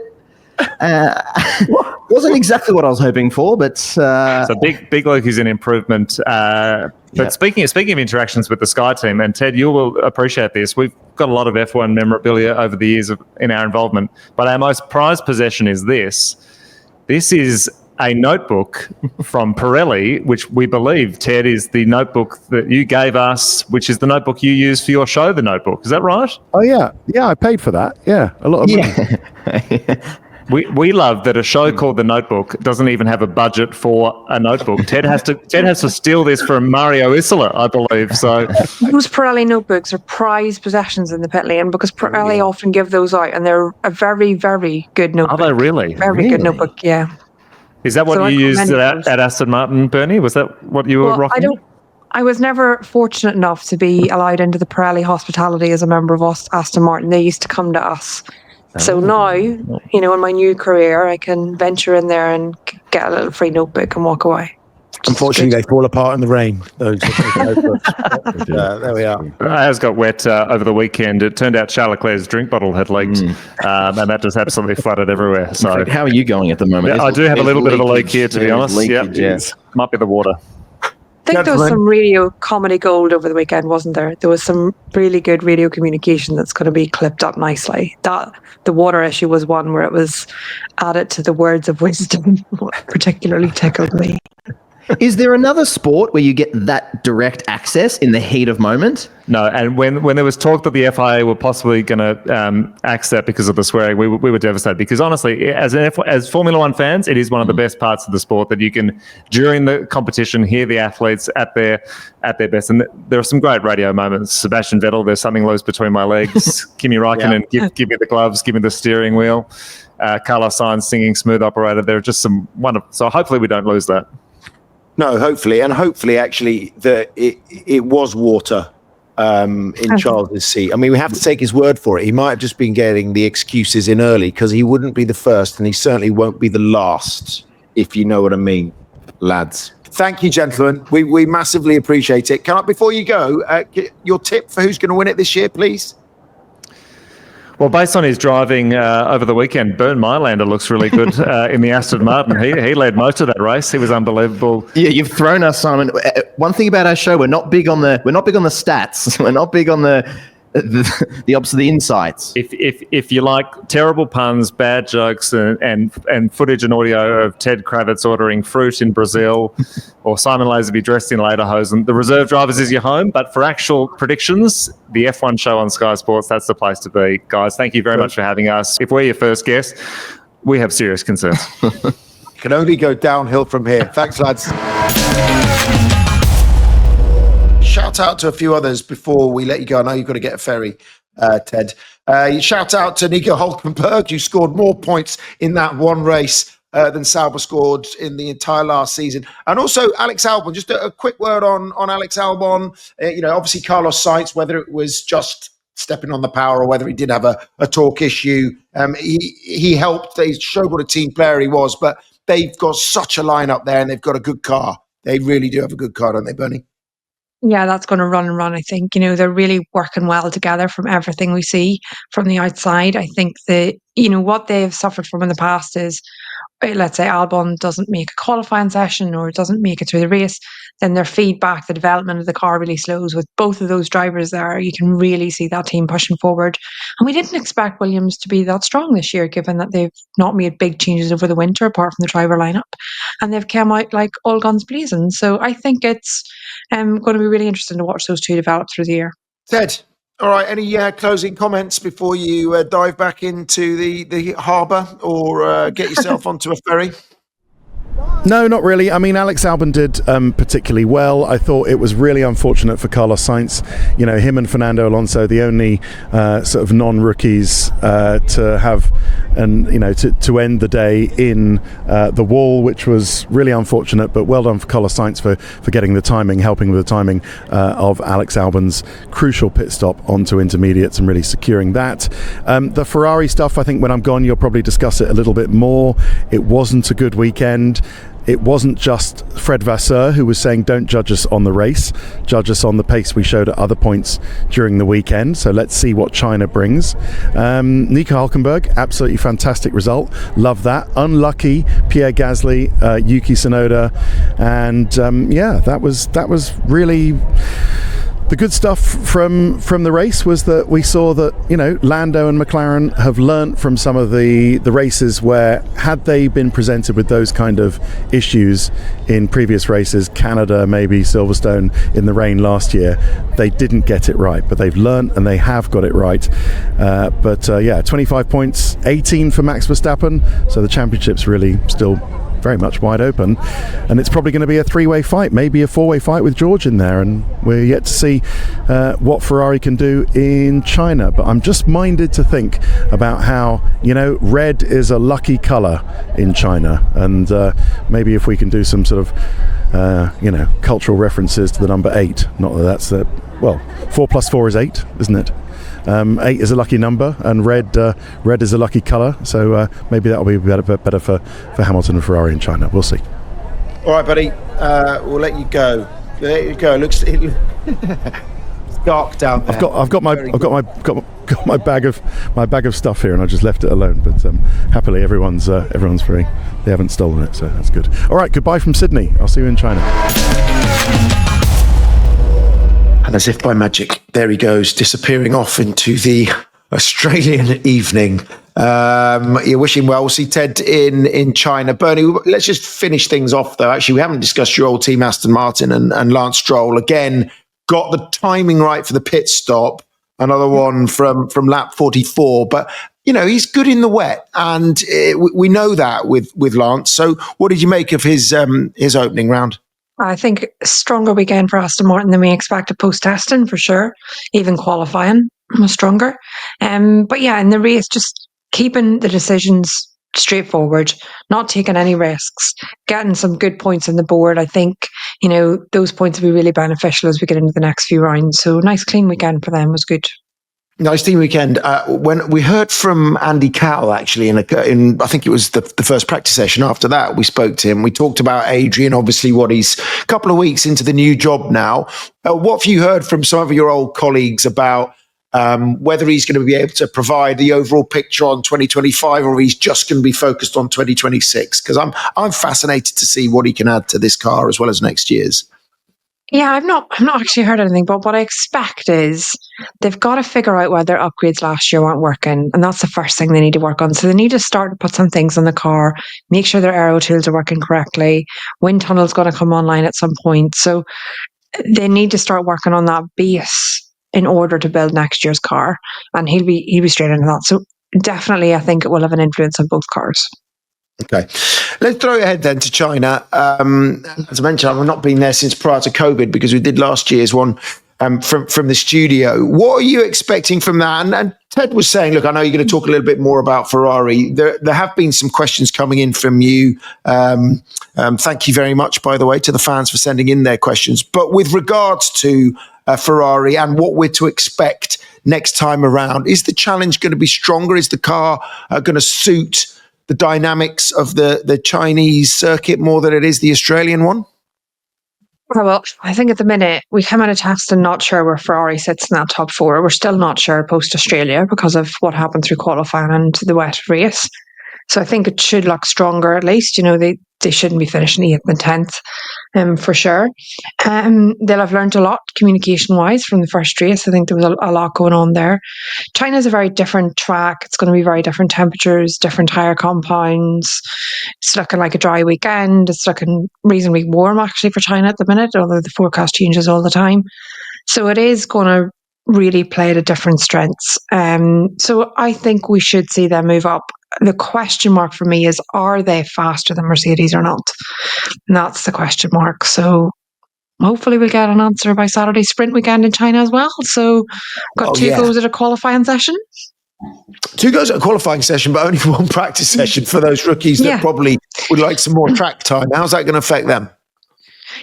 Wasn't exactly what I was hoping for, but so Big Luke is an improvement. But speaking of interactions with the Sky team, and Ted, you will appreciate this. We've got a lot of F1 memorabilia over the years in our involvement, but our most prized possession is this. This is a notebook from Pirelli, which we believe, Ted, is the notebook that you gave us, which is the notebook you use for your show, The Notebook. Is that right? Oh, yeah. Yeah, I paid for that. Yeah, a lot of money. We love that a show called The Notebook doesn't even have a budget for a notebook. Ted has to steal this from Mario Isola, I believe. So those Pirelli notebooks are prized possessions in the pit lane because Pirelli often give those out, and they're a very, very good notebook. Are they really? Very good notebook, yeah. Is that what you used at Aston Martin, Bernie? Was that what you were rocking? I was never fortunate enough to be allowed into the Pirelli hospitality as a member of Aston Martin. They used to come to us. So now, in my new career, I can venture in there and get a little free notebook and walk away. Unfortunately, they fall apart in the rain. Those notebooks. There we are. It has got wet over the weekend. It turned out Charles Leclerc's drink bottle had leaked, and that just absolutely flooded everywhere. So, how are you going at the moment? Yeah, I do have a little bit of a leak here, to be honest. Yeah, might be the water. I think there was some radio comedy gold over the weekend, wasn't there? There was some really good radio communication that's going to be clipped up nicely. The water issue was one where it was added to the words of wisdom, particularly tickled me. Is there another sport where you get that direct access in the heat of moment? No, and when there was talk that the FIA were possibly going to axe that because of the swearing, we were devastated because honestly, as Formula One fans, it is one of the best parts of the sport that you can, during the competition, hear the athletes at their best. And there are some great radio moments. Sebastian Vettel, there's something loose between my legs. Kimi Räikkönen, give me the gloves, give me the steering wheel. Carlos Sainz singing Smooth Operator. There are just some wonderful. So hopefully we don't lose that. No, hopefully, actually, it was water in Charles's seat. I mean, we have to take his word for it. He might have just been getting the excuses in early because he wouldn't be the first and he certainly won't be the last, if you know what I mean, lads. Thank you, gentlemen. We massively appreciate it. Can I, before you go, get your tip for who's going to win it this year, please? Well, based on his driving over the weekend, Bernd Mailander looks really good in the Aston Martin. He led most of that race. He was unbelievable. Yeah, you've thrown us, Simon. One thing about our show, we're not big on the stats. We're not big on the opposite, the insights. If you like terrible puns, bad jokes, and footage and audio of Ted Kravitz ordering fruit in Brazil, or Simon Lazenby dressed in lederhosen, the Reserve Drivers is your home. But for actual predictions, the F1 show on Sky Sports, that's the place to be, guys. Thank you very much for having us. If we're your first guest, we have serious concerns. Can only go downhill from here. Thanks, lads. Shout out to a few others before we let you go. I know you've got to get a ferry, Ted. Shout out to Nico Hulkenberg, who scored more points in that one race than Sauber scored in the entire last season. And also Alex Albon. Just a quick word on Alex Albon. Obviously Carlos Sainz, whether it was just stepping on the power or whether he did have a torque issue, he helped. They showed what a team player he was. But they've got such a lineup there and they've got a good car. They really do have a good car, don't they, Bernie? Yeah, that's going to run and run, I think. They're really working well together from everything we see from the outside. I think that, what they've suffered from in the past is, let's say Albon doesn't make a qualifying session or doesn't make it through the race, then their feedback, the development of the car really slows. With both of those drivers there, you can really see that team pushing forward. And we didn't expect Williams to be that strong this year, given that they've not made big changes over the winter, apart from the driver lineup. And they've come out like all guns blazing. So I think it's going to be really interesting to watch those two develop through the year. Ted, all right, any closing comments before you dive back into the harbour or get yourself onto a ferry? No, not really. I mean, Alex Albon did particularly well. I thought it was really unfortunate for Carlos Sainz. Him and Fernando Alonso, the only sort of non-rookies to have to end the day in the wall, which was really unfortunate. But well done for Carlos Sainz for getting the timing, helping with the timing of Alex Albon's crucial pit stop onto intermediates and really securing that. The Ferrari stuff, I think when I'm gone, you'll probably discuss it a little bit more. It wasn't a good weekend. It wasn't just Fred Vasseur who was saying don't judge us on the race, judge us on the pace we showed at other points during the weekend. So let's see what China brings. Nico Hulkenberg, absolutely fantastic result. Love that. Unlucky Pierre Gasly, Yuki Tsunoda, and that was really. The good stuff from the race was that we saw that Lando and McLaren have learnt from some of the races where, had they been presented with those kind of issues in previous races, Canada, maybe Silverstone in the rain last year, they didn't get it right, but they've learnt and they have got it right. 25 points, 18 for Max Verstappen, so the championship's really still very much wide open, and it's probably going to be a three-way fight, maybe a four-way fight with George in there, and we're yet to see what Ferrari can do in China. But I'm just minded to think about how red is a lucky colour in China, and maybe if we can do some sort of cultural references to the number 8. Not that that's 4 plus 4 is 8, isn't it? 8 is a lucky number, and red is a lucky colour. So maybe that'll be better for Hamilton and Ferrari in China. We'll see. All right, buddy. We'll let you go. There you go. Looks it's dark down there. I've got my bag of stuff here, and I just left it alone. But happily, everyone's free. They haven't stolen it, so that's good. All right. Goodbye from Sydney. I'll see you in China. And as if by magic, there he goes, disappearing off into the Australian evening. You're wishing well. We'll see Ted in China. Bernie, let's just finish things off, though. Actually, we haven't discussed your old team, Aston Martin, and Lance Stroll. Again, got the timing right for the pit stop. Another one from lap 44. But, he's good in the wet, and we know that with Lance. So what did you make of his opening round? I think a stronger weekend for Aston Martin than we expected post-testing, for sure. Even qualifying was stronger. But yeah, in the race, just keeping the decisions straightforward, not taking any risks, getting some good points on the board. I think, those points will be really beneficial as we get into the next few rounds. So nice clean weekend for them was good. Nice team weekend. When we heard from Andy Cowell, actually, in I think it was the first practice session. After that, we spoke to him. We talked about Adrian, obviously, what he's a couple of weeks into the new job now. What have you heard from some of your old colleagues about whether he's going to be able to provide the overall picture on 2025, or he's just going to be focused on 2026? Because I'm fascinated to see what he can add to this car as well as next year's. Yeah, I've not actually heard anything, but what I expect is they've got to figure out why their upgrades last year weren't working, and that's the first thing they need to work on. So they need to start to put some things on the car, make sure their aero tools are working correctly. Wind tunnel's going to come online at some point, so they need to start working on that base in order to build next year's car, and he'll be straight into that. So definitely, I think it will have an influence on both cars. Okay, let's throw it ahead then to China. As I mentioned, I've not been there since prior to COVID because we did last year's one from the studio. What are you expecting from that? And Ted was saying, look, I know you're going to talk a little bit more about Ferrari. There have been some questions coming in from you. Thank you very much, by the way, to the fans for sending in their questions. But with regards to Ferrari and what we're to expect next time around, is the challenge going to be stronger? Is the car going to suit the dynamics of the Chinese circuit more than it is the Australian one? Well, I think at the minute we come out of test and not sure where Ferrari sits in that top four. We're still not sure post Australia because of what happened through qualifying and the wet race. So I think it should look stronger at least. They shouldn't be finishing 8th and 10th for sure. They'll have learned a lot communication-wise from the first race. I think there was a lot going on there. China's a very different track. It's going to be very different temperatures, different tyre compounds. It's looking like a dry weekend. It's looking reasonably warm actually for China at the minute, although the forecast changes all the time. So it is going to really play to different strengths. So I think we should see them move up. The question mark for me is, are they faster than Mercedes or not? And that's the question mark. So hopefully we'll get an answer by Saturday sprint weekend in China as well. So got two goes at a qualifying session. 2 goes at a qualifying session, but only 1 practice session for those rookies that probably would like some more track time. How's that going to affect them?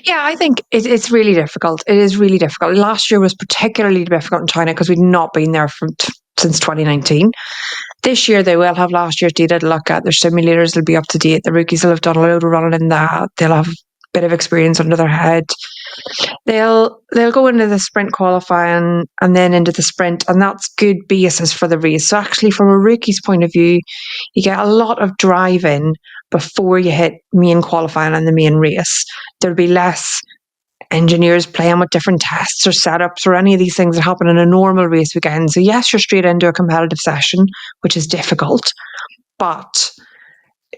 Yeah, I think it's really difficult. It is really difficult. Last year was particularly difficult in China because we'd not been there since 2019. This year they will have last year's data to look at. Their simulators will be up to date. The rookies will have done a load of running in that. They'll have a bit of experience under their head. They'll go into the sprint qualifying and then into the sprint, and that's good basis for the race. So actually, from a rookie's point of view, you get a lot of driving before you hit main qualifying and the main race. There'll be less engineers playing with different tests or setups or any of these things that happen in a normal race weekend. So yes, you're straight into a competitive session, which is difficult, but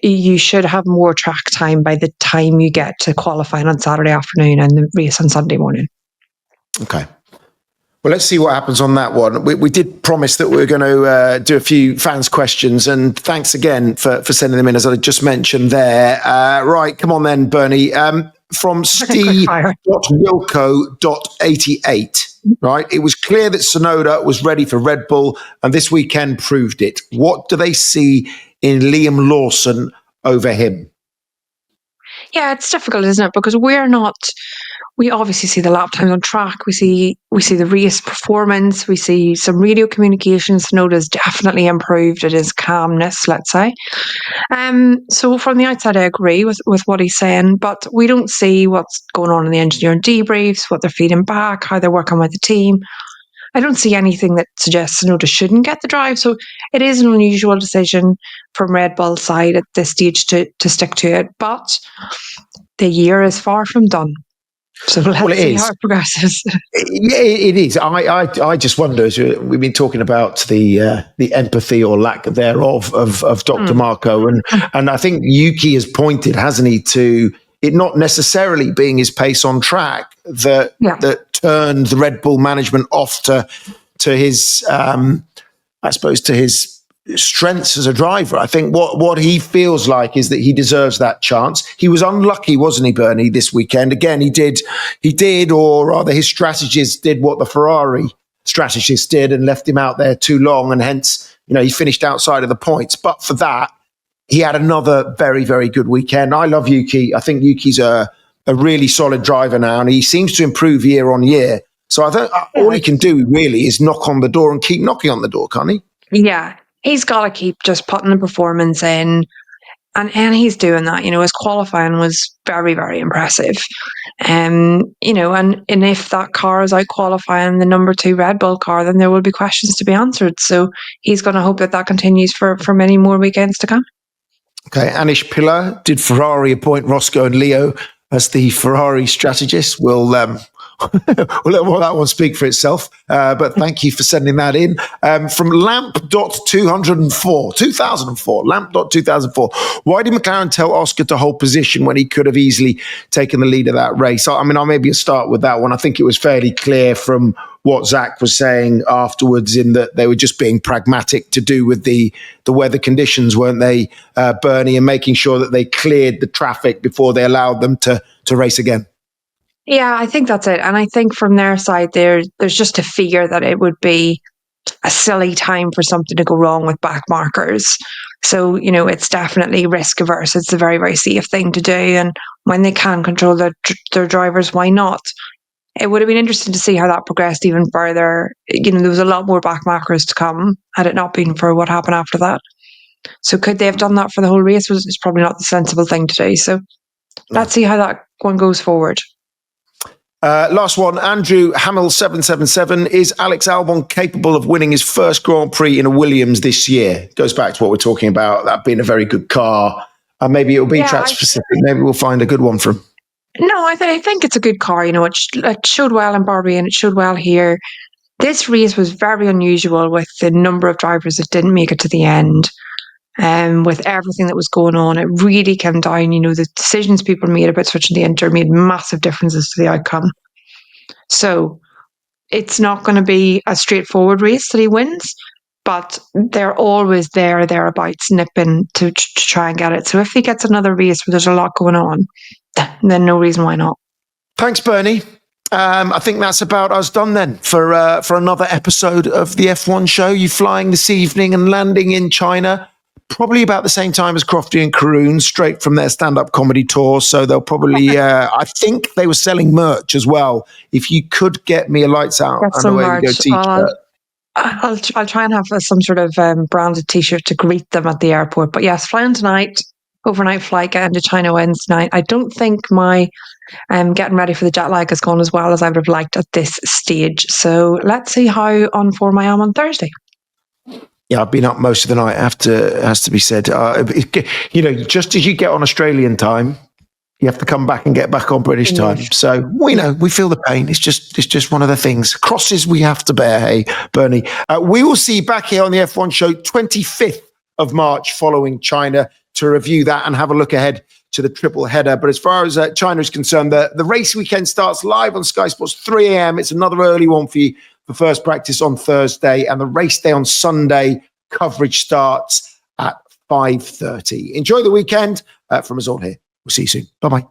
you should have more track time by the time you get to qualifying on Saturday afternoon and the race on Sunday morning. Okay. Well, let's see what happens on that one. We did promise that we were going to do a few fans' questions, and thanks again for sending them in, as I just mentioned there. Right, come on then, Bernie. From Steve.wilco.88, right? It was clear that Tsunoda was ready for Red Bull, and this weekend proved it. What do they see in Liam Lawson over him? Yeah, it's difficult, isn't it? Because we obviously see the lap times on track. We see the race performance. We see some radio communication. Tsunoda's definitely improved at his calmness, let's say. So from the outside, I agree with what he's saying, but we don't see what's going on in the engineering debriefs, what they're feeding back, how they're working with the team. I don't see anything that suggests Tsunoda shouldn't get the drive. So it is an unusual decision from Red Bull's side at this stage to stick to it. But the year is far from done. So let's see how it progresses. Yeah, it is. I just wonder, as we've been talking about the empathy or lack thereof of Dr. Marco, and I think Yuki has pointed, hasn't he, to it not necessarily being his pace on track that turned the Red Bull management off to his, I suppose, to his strengths as a driver. I think what he feels like is that he deserves that chance. He was unlucky, wasn't he, Bernie, this weekend? Again, he did, or rather his strategists did what the Ferrari strategists did and left him out there too long, and hence, he finished outside of the points. But for that, he had another very, very good weekend. I love Yuki. I think Yuki's a a really solid driver now, and he seems to improve year on year. So I think all he can do really is knock on the door and keep knocking on the door, can't he? Yeah, he's got to keep just putting the performance in. And he's doing that. His qualifying was very, very impressive. And if that car is out qualifying the number 2 Red Bull car, then there will be questions to be answered. So he's going to hope that continues for many more weekends to come. Okay, Anish Pilar, did Ferrari appoint Roscoe and Leo as the Ferrari strategists? We'll let that one speak for itself. But thank you for sending that in. From Lamp.2004, why did McLaren tell Oscar to hold position when he could have easily taken the lead of that race? I mean, I'll maybe start with that one. I think it was fairly clear from what Zach was saying afterwards, in that they were just being pragmatic to do with the weather conditions, weren't they, Bernie, and making sure that they cleared the traffic before they allowed them to race again. Yeah, I think that's it. And I think from their side, there's just a fear that it would be a silly time for something to go wrong with back markers. So, it's definitely risk averse. It's a very, very safe thing to do. And when they can control their drivers, why not? It would have been interesting to see how that progressed even further. There was a lot more back markers to come had it not been for what happened after that. So could they have done that for the whole race? It's probably not the sensible thing to do. So let's see how that one goes forward. Last one, Andrew Hamill 777. Is Alex Albon capable of winning his first Grand Prix in a Williams this year? Goes back to what we're talking about, that being a very good car. Maybe it'll be track specific. Maybe we'll find a good one for him. No, I think it's a good car. It showed well in Bahrain. It showed well here. This race was very unusual with the number of drivers that didn't make it to the end. With everything that was going on, it really came down. The decisions people made about switching to Inter made massive differences to the outcome. So it's not going to be a straightforward race that he wins, but they're always thereabouts nipping to try and get it. So if he gets another race where there's a lot going on, then no reason why not. Thanks, Bernie. I think that's about us done then for another episode of the F1 show. You flying this evening and landing in China probably about the same time as Crofty and Karoon, straight from their stand-up comedy tour. So they'll probably, I think they were selling merch as well. If you could get me a Lights Out and Away We Go t-shirt. I'll try and have some sort of branded t-shirt to greet them at the airport. But yes, flying tonight, overnight flight, getting to China Wednesday night. I don't think my getting ready for the jet lag has gone as well as I would have liked at this stage. So let's see how on form I am on Thursday. Yeah, I've been up most of the night, has to be said. Just as you get on Australian time, you have to come back and get back on British time. So we feel the pain. It's just one of the things. Crosses we have to bear, hey, Bernie. We will see you back here on the F1 show 25th of March following China to review that and have a look ahead to the triple header. But as far as China is concerned, the race weekend starts live on Sky Sports 3 a.m. It's another early one for you for first practice on Thursday, and the race day on Sunday. Coverage starts at 5:30. Enjoy the weekend from us all here. We'll see you soon. Bye-bye.